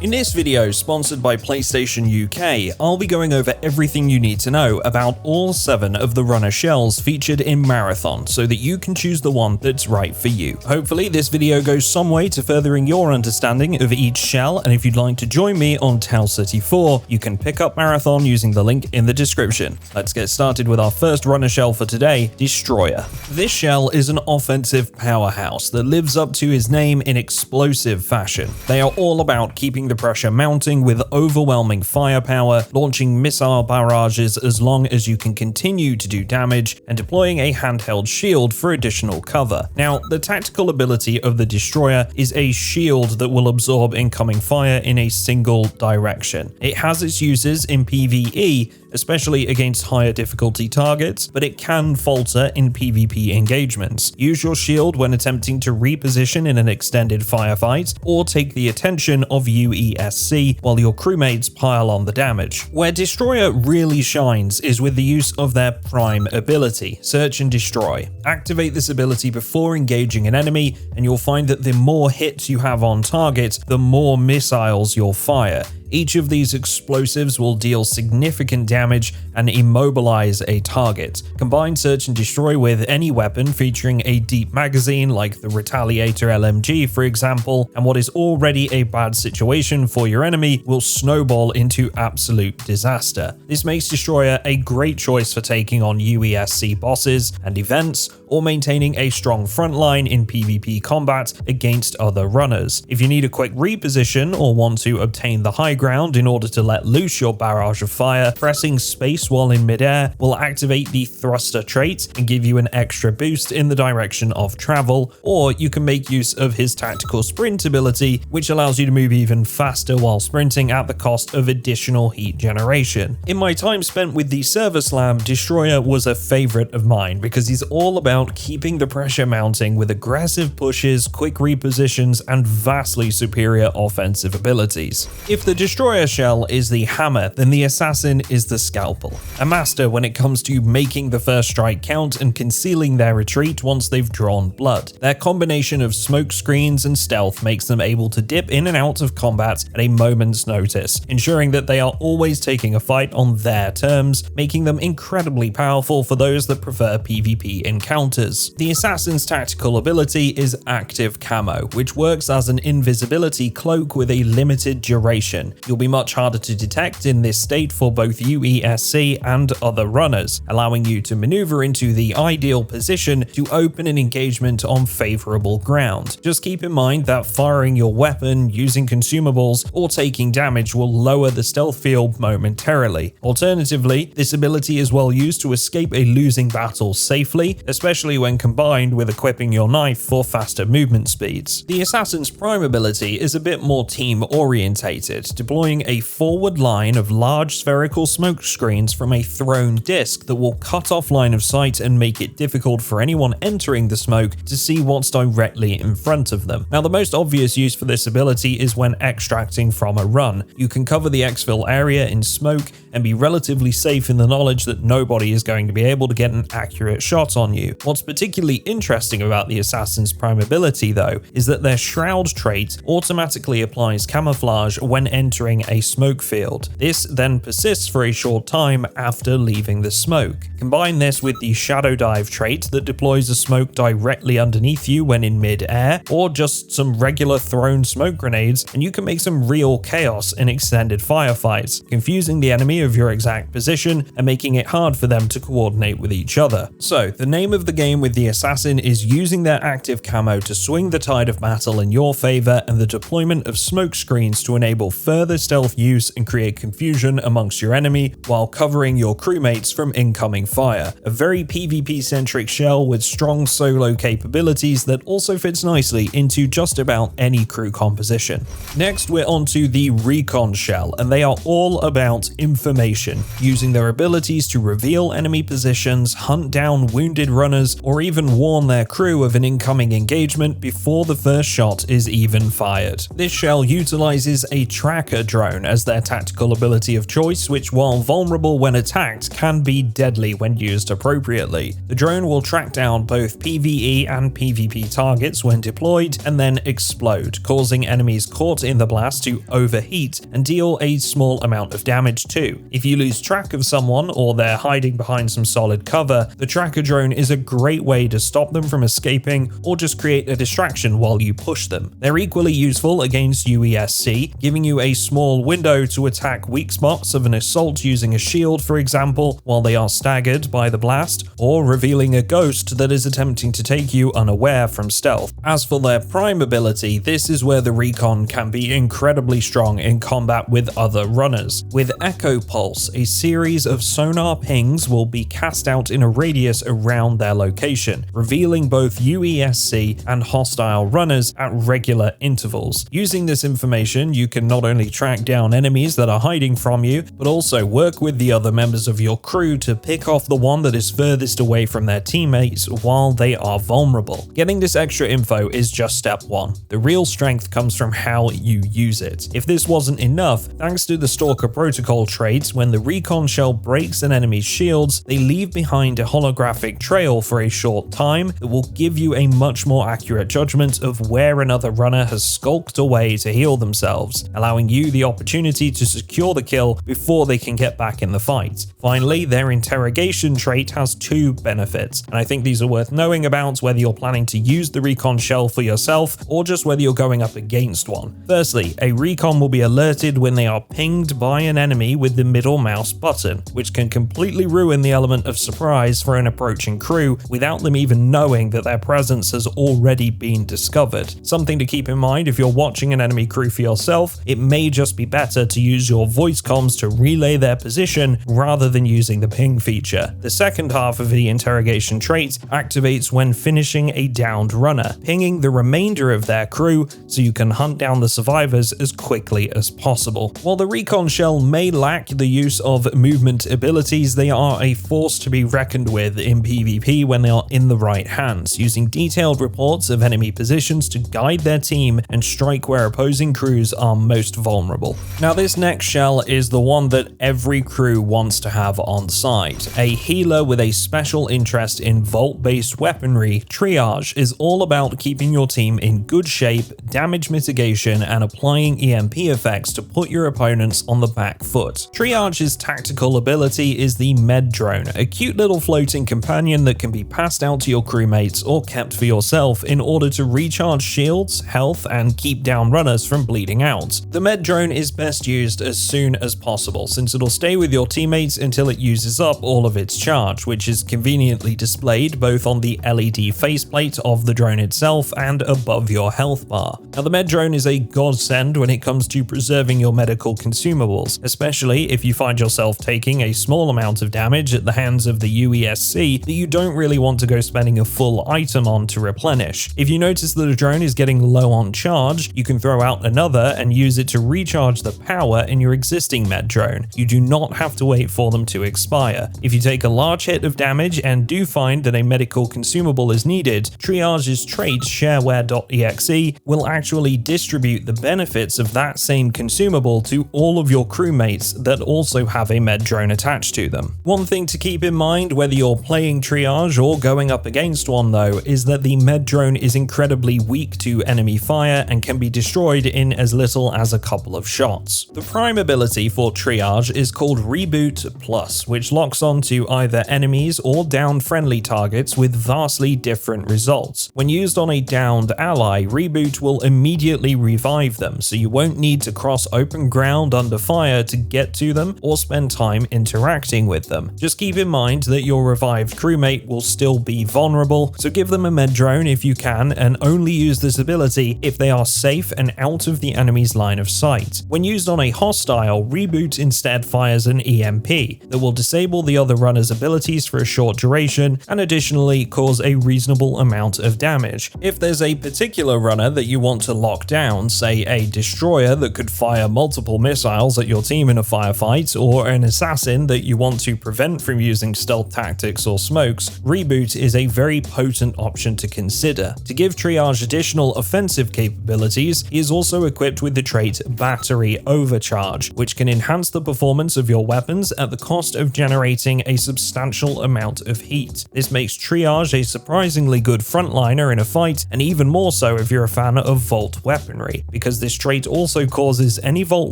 In this video, sponsored by PlayStation UK, I'll be going over everything you need to know about all 7 of the runner shells featured in Marathon so that you can choose the one that's right for you. Hopefully this video goes some way to furthering your understanding of each shell, and if you'd like to join me on Tau City 4, you can pick up Marathon using the link in the description. Let's get started with our first runner shell for today, Destroyer. This shell is an offensive powerhouse that lives up to his name in explosive fashion. They are all about keeping the pressure mounting with overwhelming firepower, launching missile barrages as long as you can continue to do damage, and deploying a handheld shield for additional cover. Now, the tactical ability of the Destroyer is a shield that will absorb incoming fire in a single direction. It has its uses in PvE, especially against higher difficulty targets, but it can falter in PvP engagements. Use your shield when attempting to reposition in an extended firefight, or take the attention of UESC while your crewmates pile on the damage. Where Destroyer really shines is with the use of their prime ability, Search and Destroy. Activate this ability before engaging an enemy, and you'll find that the more hits you have on target, the more missiles you'll fire. Each of these explosives will deal significant damage and immobilize a target. Combine Search and Destroy with any weapon featuring a deep magazine like the Retaliator LMG for example, and what is already a bad situation for your enemy will snowball into absolute disaster. This makes Destroyer a great choice for taking on UESC bosses and events, or maintaining a strong front line in PvP combat against other runners. If you need a quick reposition or want to obtain the high ground in order to let loose your barrage of fire, pressing space while in midair will activate the thruster trait and give you an extra boost in the direction of travel, or you can make use of his tactical sprint ability, which allows you to move even faster while sprinting at the cost of additional heat generation. In my time spent with the Server Slam, Destroyer was a favorite of mine because he's all about keeping the pressure mounting with aggressive pushes, quick repositions, and vastly superior offensive abilities. If the Destroyer shell is the hammer, then the Assassin is the scalpel. A master when it comes to making the first strike count and concealing their retreat once they've drawn blood. Their combination of smoke screens and stealth makes them able to dip in and out of combat at a moment's notice, ensuring that they are always taking a fight on their terms, making them incredibly powerful for those that prefer PvP encounters. The Assassin's tactical ability is Active Camo, which works as an invisibility cloak with a limited duration. You'll be much harder to detect in this state for both UESC and other runners, allowing you to maneuver into the ideal position to open an engagement on favorable ground. Just keep in mind that firing your weapon, using consumables, or taking damage will lower the stealth field momentarily. Alternatively, this ability is well used to escape a losing battle safely, especially when combined with equipping your knife for faster movement speeds. The Assassin's prime ability is a bit more team orientated, deploying a forward line of large spherical smoke screens from a thrown disc that will cut off line of sight and make it difficult for anyone entering the smoke to see what's directly in front of them. Now, the most obvious use for this ability is when extracting from a run. You can cover the exfil area in smoke and be relatively safe in the knowledge that nobody is going to be able to get an accurate shot on you. What's particularly interesting about the Assassin's prime ability though is that their Shroud trait automatically applies camouflage when entering a smoke field. This then persists for a short time after leaving the smoke. Combine this with the Shadow Dive trait that deploys a smoke directly underneath you when in mid-air, or just some regular thrown smoke grenades, and you can make some real chaos in extended firefights, confusing the enemy of your exact position and making it hard for them to coordinate with each other. So, the name of the game with the Assassin is using their active camo to swing the tide of battle in your favor, and the deployment of smoke screens to enable further stealth use and create confusion amongst your enemy while covering your crewmates from incoming fire. A very PvP-centric shell with strong solo capabilities that also fits nicely into just about any crew composition. Next, we're onto the Recon shell, and they are all about information, using their abilities to reveal enemy positions, hunt down wounded runners, runners, or even warn their crew of an incoming engagement before the first shot is even fired. This shell utilizes a tracker drone as their tactical ability of choice, which while vulnerable when attacked can be deadly when used appropriately. The drone will track down both PvE and PvP targets when deployed and then explode, causing enemies caught in the blast to overheat and deal a small amount of damage too. If you lose track of someone or they're hiding behind some solid cover, the tracker drone is a great way to stop them from escaping or just create a distraction while you push them. They're equally useful against UESC, giving you a small window to attack weak spots of an assault using a shield, for example, while they are staggered by the blast, or revealing a ghost that is attempting to take you unaware from stealth. As for their prime ability, this is where the Recon can be incredibly strong in combat with other runners. With Echo Pulse, a series of sonar pings will be cast out in a radius around their location, revealing both UESC and hostile runners at regular intervals. Using this information, you can not only track down enemies that are hiding from you, but also work with the other members of your crew to pick off the one that is furthest away from their teammates while they are vulnerable. Getting this extra info is just step one. The real strength comes from how you use it. If this wasn't enough, thanks to the Stalker Protocol traits, when the Recon shell breaks an enemy's shields, they leave behind a holographic trail for a short time that will give you a much more accurate judgment of where another runner has skulked away to heal themselves, allowing you the opportunity to secure the kill before they can get back in the fight. Finally, their interrogation trait has two benefits, and I think these are worth knowing about whether you're planning to use the Recon shell for yourself or just whether you're going up against one. Firstly, a Recon will be alerted when they are pinged by an enemy with the middle mouse button, which can completely ruin the element of surprise for an approaching crew without them even knowing that their presence has already been discovered. Something to keep in mind if you're watching an enemy crew for yourself, it may just be better to use your voice comms to relay their position rather than using the ping feature. The second half of the interrogation trait activates when finishing a downed runner, pinging the remainder of their crew so you can hunt down the survivors as quickly as possible. While the Recon shell may lack the use of movement abilities, they are a force to be reckoned with in PvP when they are in the right hands, using detailed reports of enemy positions to guide their team and strike where opposing crews are most vulnerable. Now this next shell is the one that every crew wants to have on site. A healer with a special interest in vault-based weaponry, Triage is all about keeping your team in good shape, damage mitigation, and applying EMP effects to put your opponents on the back foot. Triage's tactical ability is the Med Drone, a cute little floating companion that can be passed out to your crewmates or kept for yourself in order to recharge shields, health, and keep down runners from bleeding out. The Med Drone is best used as soon as possible, since it'll stay with your teammates until it uses up all of its charge, which is conveniently displayed both on the LED faceplate of the drone itself and above your health bar. Now the Med Drone is a godsend when it comes to preserving your medical consumables, especially if you find yourself taking a small amount of damage at the hands of the UESC that you don't really want to go spending a full item on to replenish. If you notice that a drone is getting low on charge, you can throw out another and use it to recharge the power in your existing Med Drone. You do not have to wait for them to expire. If you take a large hit of damage and do find that a medical consumable is needed, Triage's trait shareware.exe will actually distribute the benefits of that same consumable to all of your crewmates that also have a Med Drone attached to them. One thing to keep in mind whether you're playing Triage or going up against one though is that the Med Drone is incredibly weak to enemy fire and can be destroyed in as little as a couple of shots. The prime ability for Triage is called Reboot Plus, which locks onto either enemies or downed friendly targets with vastly different results. When used on a downed ally, Reboot will immediately revive them, so you won't need to cross open ground under fire to get to them or spend time interacting with them. Just keep in mind that your revived crewmate will still be vulnerable, so give them a Med Drone if you can and only use this ability if they are safe and out of the enemy's line of sight. When used on a hostile, Reboot instead fires an EMP that will disable the other runner's abilities for a short duration and additionally cause a reasonable amount of damage. If there's a particular runner that you want to lock down, say a destroyer that could fire multiple missiles at your team in a firefight, or an assassin that you want to prevent from using stealth tactics or smokes, Reboot is a very potent option to consider. To give Triage additional offensive capabilities, he is also equipped with the trait Battery Overcharge, which can enhance the performance of your weapons at the cost of generating a substantial amount of heat. This makes Triage a surprisingly good frontliner in a fight, and even more so if you're a fan of Vault weaponry, because this trait also causes any Vault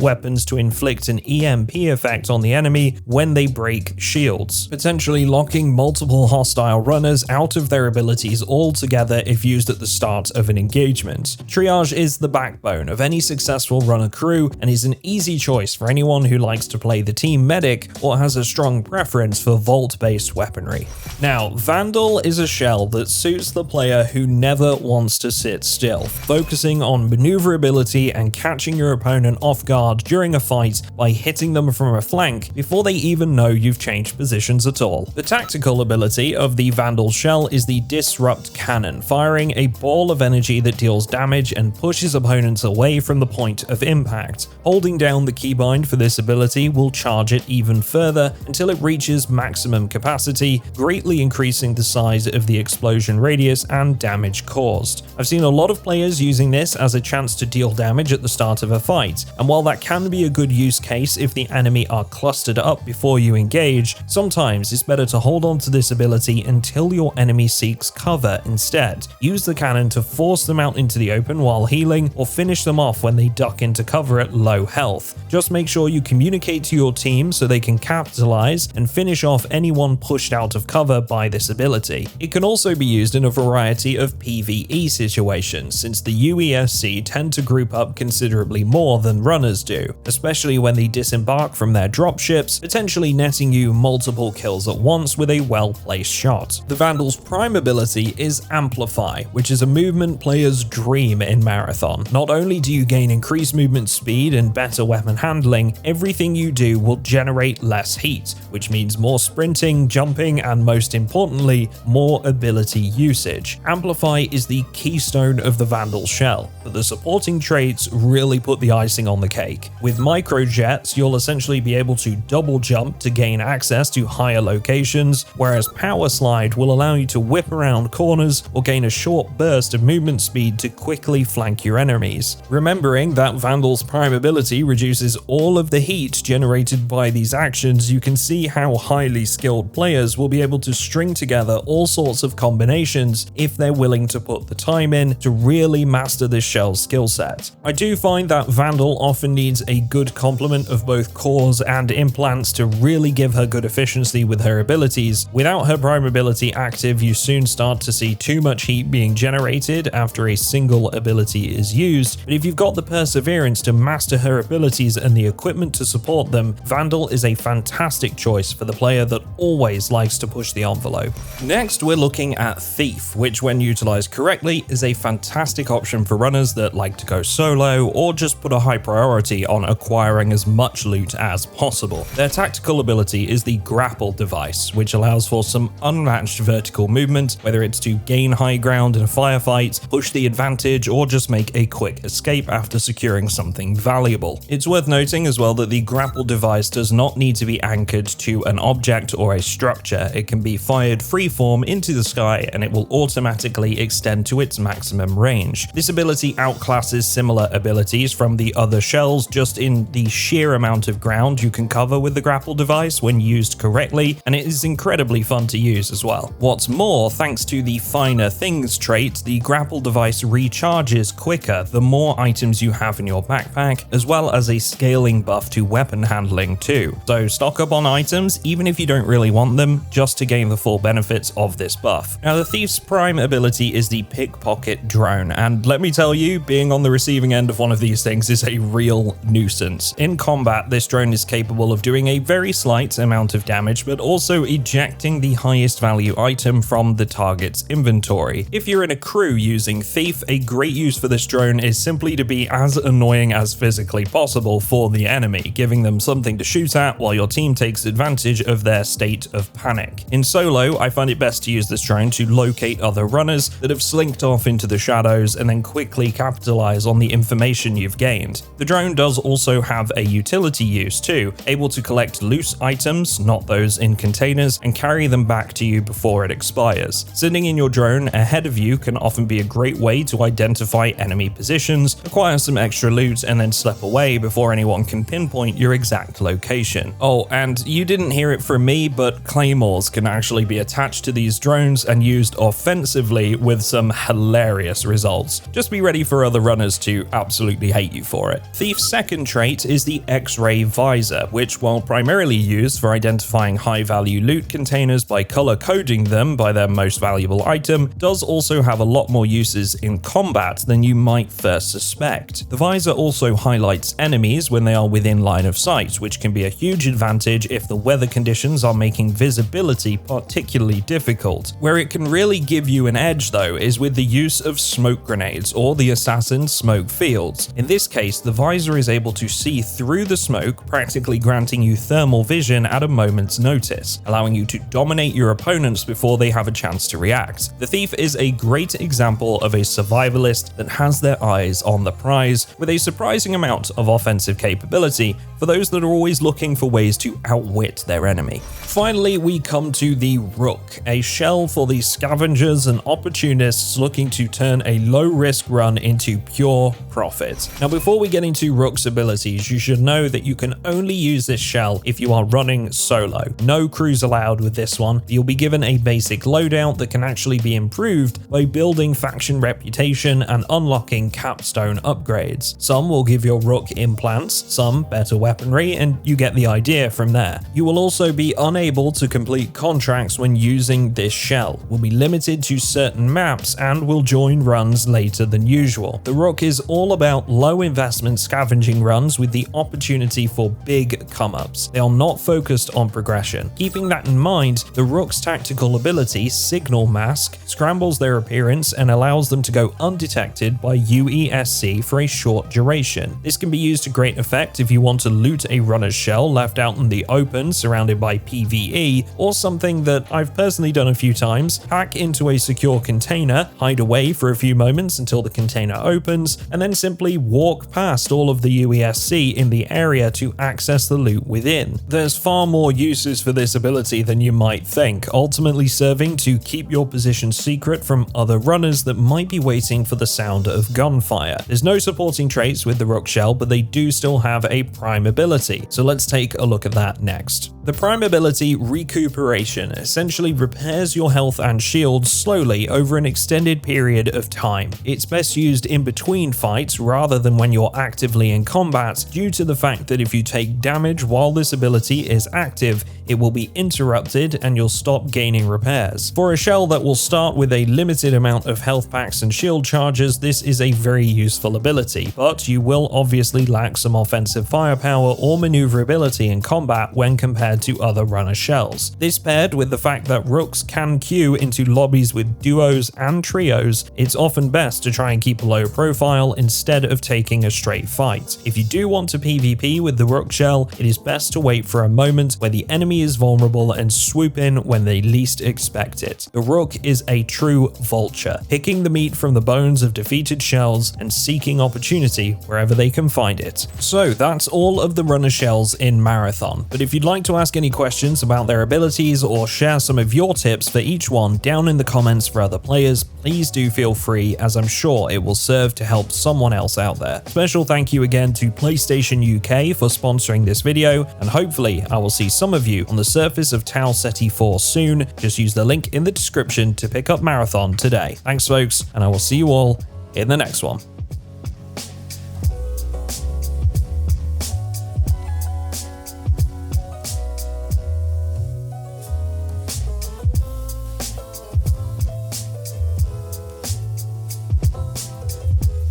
weapons to inflict an EMP effect on the enemy when they break shields, potentially locking multiple hostile runners out of their abilities altogether if used at the start of an engagement. Triage is the backbone of any successful runner crew and is an easy choice for anyone who likes to play the team medic or has a strong preference for Vault-based weaponry. Now, Vandal is a shell that suits the player who never wants to sit still, focusing on maneuverability and catching your opponent off guard during a fight by hitting them from a flank before they even know you've changed positions at all. The tactical ability of the Vandal shell is the Disrupt Cannon, firing a ball of energy that deals damage and pushes opponents away from the point of impact. Holding down the keybind for this ability will charge it even further until it reaches maximum capacity, greatly increasing the size of the explosion radius and damage caused. I've seen a lot of players using this as a chance to deal damage at the start of a fight, and while that can be a good use case if the enemy are clustered up before you engage, sometimes it's better to hold on to this ability until your enemy seeks cover instead. Use the cannon to force them out into the open while healing, or finish them off when they duck into cover at low health. Just make sure you communicate to your team so they can capitalize and finish off anyone pushed out of cover by this ability. It can also be used in a variety of PvE situations, since the UESC tend to group up considerably more than runners do, especially when they disembark from their dropships, potentially netting you multiple kills at once with a well-placed shot. The Vandal's prime ability is Amplify, which is a movement player's dream in Marathon. Not only do you gain increased movement speed and better weapon handling, everything you do will generate less heat, which means more sprinting, jumping, and most importantly, more ability usage. Amplify is the keystone of the Vandal shell, but the supporting traits really put the icing on the cake. With microjets, you'll essentially be able to double jump to gain access to higher locations, whereas Power Slide will allow you to whip around corners or gain a short burst of movement speed to quickly flank your enemies. Remembering that Vandal's prime ability reduces all of the heat generated by these actions, you can see how highly skilled players will be able to string together all sorts of combinations if they're willing to put the time in to really master this shell's skill set. I do find that Vandal often needs a good complement of both cores and implants to really give her good efficiency with her abilities. Without her prime ability active, you soon start to see too much heat being generated after a single ability is used, but if you've got the perseverance to master her abilities and the equipment to support them, Vandal is a fantastic choice for the player that always likes to push the envelope. Next, we're looking at Thief, which when utilized correctly is a fantastic option for runners that like to go solo or just put a high priority on acquiring as much loot as possible. Their tactical ability is the Grapple device, which allows for some unmatched vertical movement, whether it's to gain high ground in a firefight, push the advantage, or just make a quick escape after securing something valuable. It's worth noting as well that the Grapple device does not need to be anchored to an object or a structure. It can be fired freeform into the sky and it will automatically extend to its maximum range. This ability outclasses similar abilities from the other shells just in the sheer amount of ground you can cover with the Grapple device when used correctly, and it is incredibly fun to use as well. What's more, thanks to the Finer Things trait, the Grapple device recharges quicker the more items you have in your backpack, as well as a scaling buff to weapon handling too. So stock up on items even if you don't really want them, just to gain the full benefits of this buff. Now, the Thief's prime ability is the Pickpocket Drone, and let me tell you, being on the receiving end of one of these things is a real nuisance. In combat, this drone is capable of doing a very slight amount of damage, but also ejecting the highest value item from the target's inventory. If you're in a crew using Thief, a great use for this drone is simply to be as annoying as physically possible for the enemy, giving them something to shoot at while your team takes advantage of their state of panic. In solo, I find it best to use this drone to locate other runners that have slinked off into the shadows and then quickly capitalize on the information you've gained. The drone does also have a utility use too, able to collect loose items, not those in containers, and carry them back to you before it expires. Sitting in your drone ahead of you can often be a great way to identify enemy positions, acquire some extra loot, and then slip away before anyone can pinpoint your exact location. Oh, and you didn't hear it from me, but claymores can actually be attached to these drones and used offensively with some hilarious results. Just be ready for other runners to absolutely hate you for it. Thief's second trait is the X-ray visor, which, while primarily used for identifying high-value loot containers by color coding them by their most valuable item, does also have a lot more uses in combat than you might first suspect. The visor also highlights enemies when they are within line of sight, which can be a huge advantage if the weather conditions are making visibility particularly difficult. Where it can really give you an edge though is with the use of smoke grenades or the assassin's smoke fields. In this case, the visor is able to see through the smoke, practically granting you thermal vision at a moment's notice, allowing you to dominate your opponents before they have a chance to react. The Thief is a great example of a survivalist that has their eyes on the prize, with a surprising amount of offensive capability for those that are always looking for ways to outwit their enemy. Finally, we come to the Rook, a shell for the scavengers and opportunists looking to turn a low-risk run into pure profit. Now, before we get into Rook's abilities, you should know that you can only use this shell if you are running solo. No crews allowed with this one. You'll be given a basic loadout that can actually be improved by building faction reputation and unlocking capstone upgrades. Some will give your Rook implants, some better weaponry, and you get the idea from there. You will also be unable to complete contracts when using this shell, will be limited to certain maps, and will join runs later than usual. The Rook is all about low investment scavenging runs with the opportunity for big come-ups. They are not focused on progression. Keeping that in mind, the Rook's tactical ability, Signal Mask, scrambles their appearance and allows them to go undetected by UESC for a short duration. This can be used to great effect if you want to loot a runner's shell left out in the open surrounded by PvE, or something that I've personally done a few times: hack into a secure container, hide away for a few moments until the container opens, and then simply walk past all of the UESC in the area to access the loot within. There's far more uses for this ability than you might think, ultimately serving to keep your position secret from other runners that might be waiting for the sound of gunfire. There's no supporting traits with the Rook shell, but they do still have a prime ability, so let's take a look at that next. The prime ability, Recuperation, essentially repairs your health and shield slowly over an extended period of time. It's best used in between fights rather than when you're actively in combat, due to the fact that if you take damage while this ability is active, it will be interrupted and you'll stop gaining repairs. For a shell that will start with a limited amount of health packs and shield charges, this is a very useful ability, but you will obviously lack some offensive firepower or maneuverability in combat when compared to other runner shells. This paired with the fact that Rooks can queue into lobbies with duos and trios, it's often best to try and keep a low profile instead of taking a straight fight. If you do want to PvP with the Rook shell, it is best to wait for a moment where the enemy is vulnerable and swoop in when they least expect it. The Rook is a true vulture, picking the meat from the bones of defeated shells and seeking opportunity wherever they can find it. So that's all of the runner shells in Marathon, but if you'd like to ask any questions about their abilities or share some of your tips for each one down in the comments for other players, please do feel free, as I'm sure it will serve to help someone else out there. Special thank you again to PlayStation UK for sponsoring this video, and hopefully I will see some of you on the surface of Tau Ceti 4 soon. Just use the link in the description to pick up Marathon today. Thanks folks, and I will see you all in the next one.